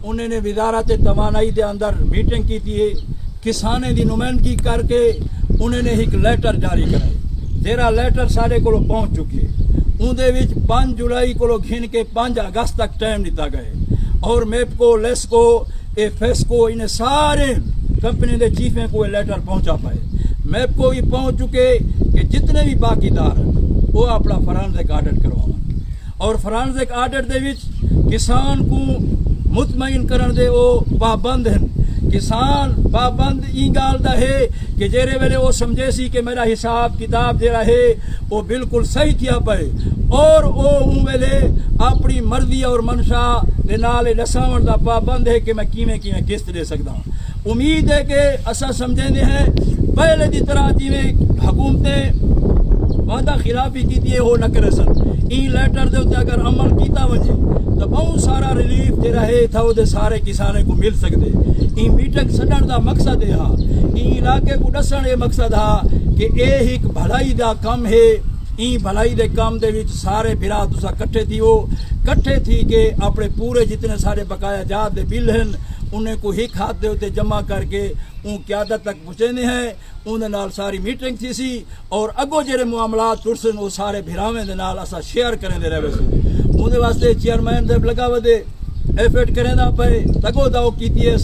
उन्होंने वजारत तवानाई के अंदर मीटिंग की थी, किसाने की नुमाइंदगी करके उन्होंने एक लैटर जारी कराए, जेरा लैटर सारे को पहुँच चुके। उन्हें 5 जुलाई को घिन के 5 अगस्त तक टाइम दिता गए और मेपको, लेस्को, फेस्को, इन्हें सारे कंपनी के चीफें को लैटर पहुँचा पाए। मेपको भी पहुँच चुके कि जितने भी बाकीदार हैं वो अपना फॉरेंसिक ऑडिट करवाओ और फॉरेंसिक ऑडिट दे विच किसान को मुतमईन करन दे वो पाबंद हैं। किसान पाबंद ई गाल दा है कि जेरे वेले वो समझे सी कि मेरा हिसाब किताब जेरा है वो बिल्कुल सही किया पे और वो वेले अपनी मर्जी और मनशा दे नाल दसावण दा पाबंद है कि मैं किवें किवें किस्त दे सकदा। उम्मीद है कि असा समझेंदे हैं पहले की तरह जिवें हुकूमतें वादा खिलाफी की हो न करे सन, ई लैटर दे उत्ते अगर अमल किया वजे तो बहुत सारा रिलीफ जो है था वो सारे किसाने को मिल सकते। ई मीटिंग सदन का मकसद है, ई इलाके को दसन ये मकसद है कि यह एक भलाई का काम है। ई भलाई के काम दे विच सारे फिरा तुसा कट्ठे थी हो, कट्ठे थी के अपने पूरे जितने सारे बकाया जात दे बिल हैं उन्हें को एक हाथ दे उत्ते जमा करके उन क्यादत तक पहुँचेंदे हैं। उन्हें नाल सारी मीटिंग थी सी और अगो जेरे मामलात तुरसन वो सारे भिरावें दे नाल असा शेयर करें दे रहे सो। उन्हें वास्ते चेयरमैन साहब लगा वदे एफर्ट करें दा पे तगो दाओ कीती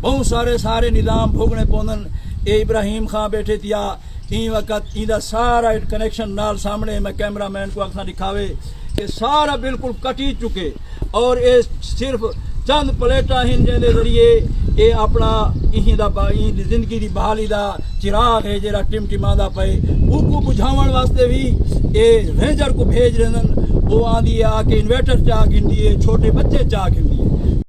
बहुत सारे निज़ाम भोगने पौंदन। ए इब्राहिम खां बैठे थिया ई वक्त इंदा सारा कनेक्शन नाल सामने मैं कैमरा मैन को अक्सा दिखावे कि सारा बिल्कुल कटी चुके और ये सिर्फ चंद प्लेटा हैं जिंदे जरिए ये अपना जिंदगी की बहाली का चिराग है जरा टिमटिमादा पे उनको बुझावन वास्ते भी ये रेंजर को भेज रहे वो आंदी है आके इन्वेटर चाह गिनती है, छोटे बच्चे चाह गिनती है।